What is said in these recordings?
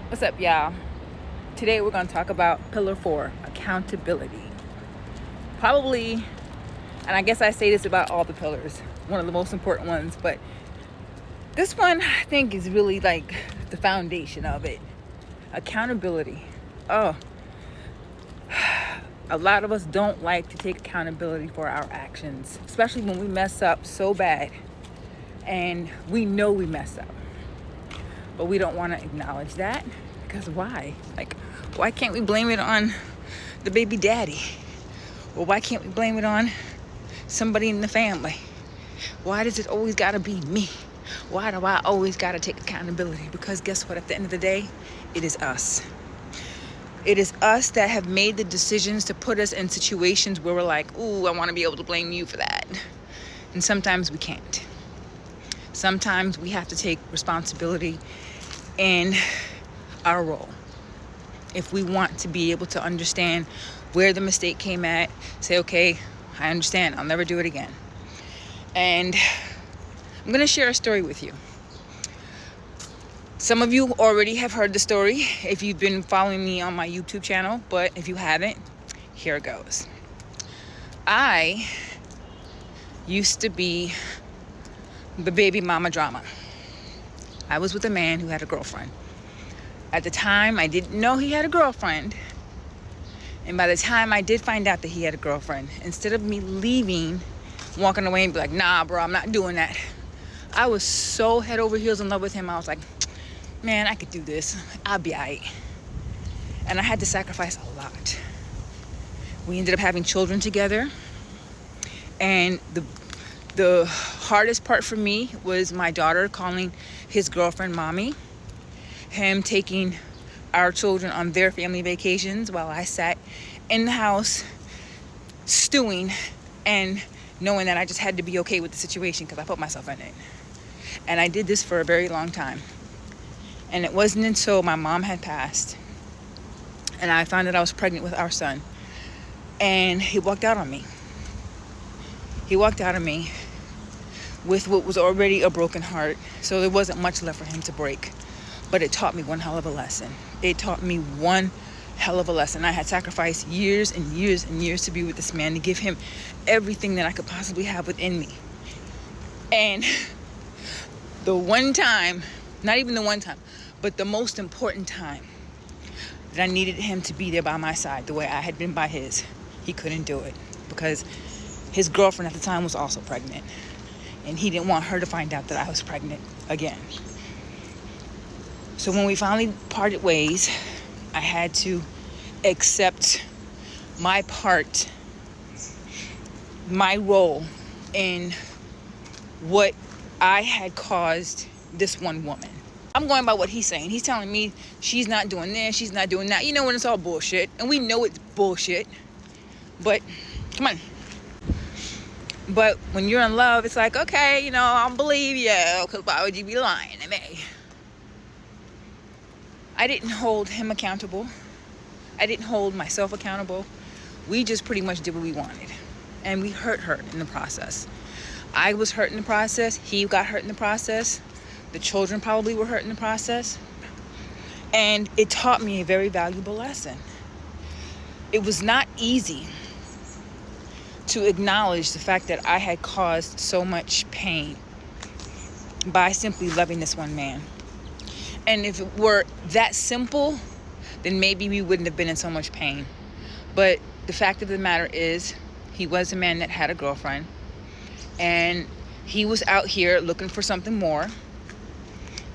What's up, y'all? Today we're going to talk about pillar 4, accountability. Probably, and I guess I say this about all the pillars, one of the most important ones, but this one I think is really like the foundation of it. Accountability. Oh, a lot of us don't like to take accountability for our actions, especially when we mess up so bad and we know we mess up. But we don't want to acknowledge that because why? Like, why can't we blame it on the baby daddy? Or why can't we blame it on somebody in the family? Why does it always got to be me? Why do I always got to take accountability? Because guess what? At the end of the day, it is us. It is us that have made the decisions to put us in situations where we're like, ooh, I want to be able to blame you for that. And sometimes we can't. Sometimes we have to take responsibility in our role. If we want to be able to understand where the mistake came at, say, okay, I understand, I'll never do it again. And I'm going to share a story with you. Some of you already have heard the story if you've been following me on my YouTube channel, but if you haven't, here it goes. I used to be the baby mama drama. I was with a man who had a girlfriend. At the time, I didn't know he had a girlfriend. And by the time I did find out that he had a girlfriend, instead of me leaving, walking away and be like, nah, bro, I'm not doing that. I was so head over heels in love with him. I was like, man, I could do this. I'll be all right. And I had to sacrifice a lot. We ended up having children together. And the hardest part for me was my daughter calling his girlfriend mommy, him taking our children on their family vacations while I sat in the house stewing and knowing that I just had to be okay with the situation because I put myself in it. And I did this for a very long time. And it wasn't until my mom had passed and I found out I was pregnant with our son, and he walked out on me. He walked out on me with what was already a broken heart, so there wasn't much left for him to break. But it taught me one hell of a lesson. It taught me one hell of a lesson. I had sacrificed years and years and years to be with this man, to give him everything that I could possibly have within me. And the one time, not even the one time, but the most important time that I needed him to be there by my side the way I had been by his, he couldn't do it because his girlfriend at the time was also pregnant. And he didn't want her to find out that I was pregnant again. So when we finally parted ways, I had to accept my part, my role in what I had caused this one woman. I'm going by what he's saying. He's telling me she's not doing this, she's not doing that. You know, when it's all bullshit. And we know it's bullshit. But, come on. But when you're in love, it's like, okay, you know, I don't believe you, because why would you be lying to me? I didn't hold him accountable. I didn't hold myself accountable. We just pretty much did what we wanted. And we hurt her in the process. I was hurt in the process. He got hurt in the process. The children probably were hurt in the process. And it taught me a very valuable lesson. It was not easy to acknowledge the fact that I had caused so much pain by simply loving this one man. And if it were that simple, then maybe we wouldn't have been in so much pain. But the fact of the matter is, he was a man that had a girlfriend, and he was out here looking for something more.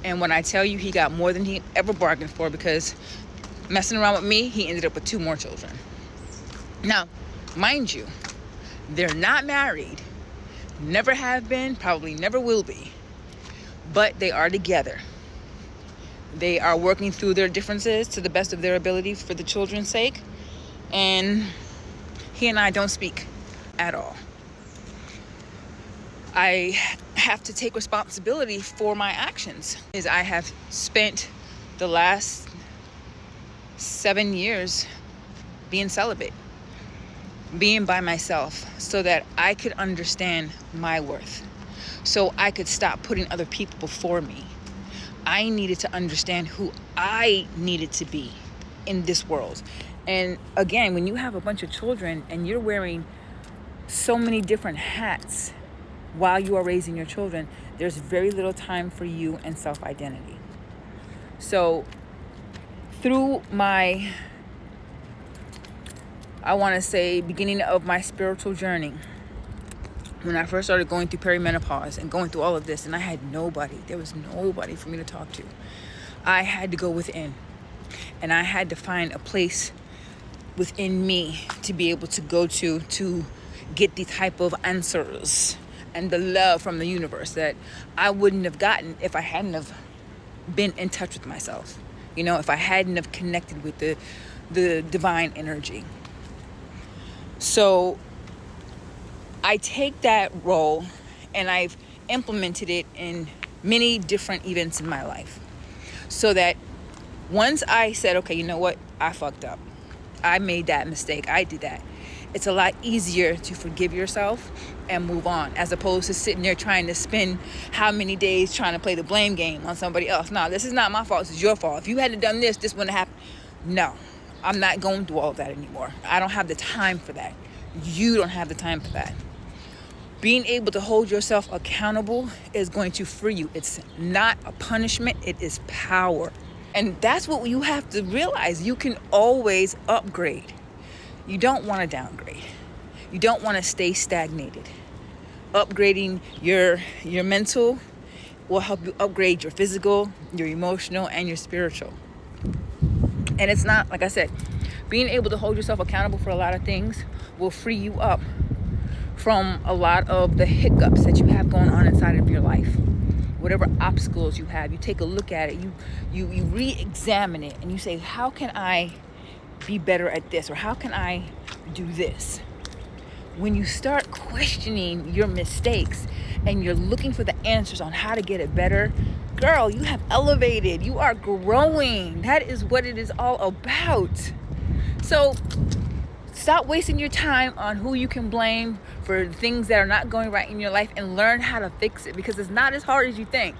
And when I tell you, he got more than he ever bargained for, because messing around with me, he ended up with 2 more children. Now, mind you, they're not married, never have been, probably never will be, but they are together. They are working through their differences to the best of their ability for the children's sake, and he and I don't speak at all. I have to take responsibility for my actions. I have spent the last 7 years being celibate, being by myself, so that I could understand my worth, so I could stop putting other people before me. I needed to understand who I needed to be in this world. And again, when you have a bunch of children and you're wearing so many different hats while you are raising your children, there's very little time for you and self-identity. So through my, I want to say, beginning of my spiritual journey, when I first started going through perimenopause and going through all of this, and I had nobody, there was nobody for me to talk to. I had to go within, and I had to find a place within me to be able to go to get the type of answers and the love from the universe that I wouldn't have gotten if I hadn't have been in touch with myself. You know, if I hadn't have connected with the divine energy. So I take that role and I've implemented it in many different events in my life. So that once I said, okay, you know what? I fucked up. I made that mistake. I did that. It's a lot easier to forgive yourself and move on, as opposed to sitting there trying to spend how many days trying to play the blame game on somebody else. No, this is not my fault. This is your fault. If you hadn't done this, this wouldn't have happened. No, I'm not going through all of that anymore. I don't have the time for that. You don't have the time for that. Being able to hold yourself accountable is going to free you. It's not a punishment. It is power. And that's what you have to realize. You can always upgrade. You don't want to downgrade. You don't want to stay stagnated. Upgrading your mental will help you upgrade your physical, your emotional, and your spiritual. And it's not, like I said, being able to hold yourself accountable for a lot of things will free you up from a lot of the hiccups that you have going on inside of your life. Whatever obstacles you have, you take a look at it, you re-examine it, and you say, how can I be better at this? Or how can I do this? When you start questioning your mistakes and you're looking for the answers on how to get it better, girl, you have elevated. You are growing. That is what it is all about. So stop wasting your time on who you can blame for things that are not going right in your life, and learn how to fix it, because it's not as hard as you think.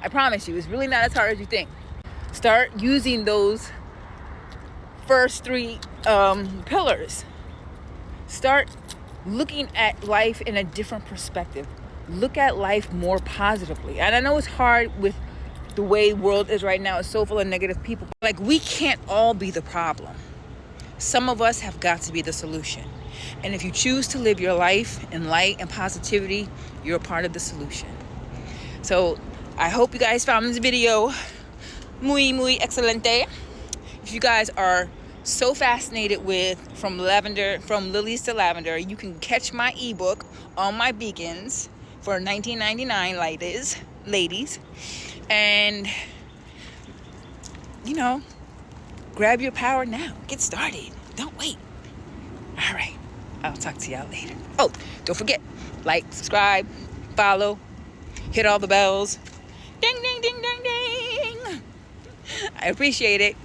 I promise you, it's really not as hard as you think. Start using those first three pillars. Start looking at life in a different perspective. Look at life more positively. And I know it's hard with the way the world is right now. It's so full of negative people. Like, we can't all be the problem. Some of us have got to be the solution. And if you choose to live your life in light and positivity, you're a part of the solution. So I hope you guys found this video muy excelente. If you guys are so fascinated with from lilies to lavender, you can catch my ebook on my beacons for $19.99, ladies. And you know, grab your power now. Get started. Don't wait. All right. I'll talk to y'all later. Oh, don't forget, like, subscribe, follow, hit all the bells. Ding, ding, ding, ding, ding. I appreciate it.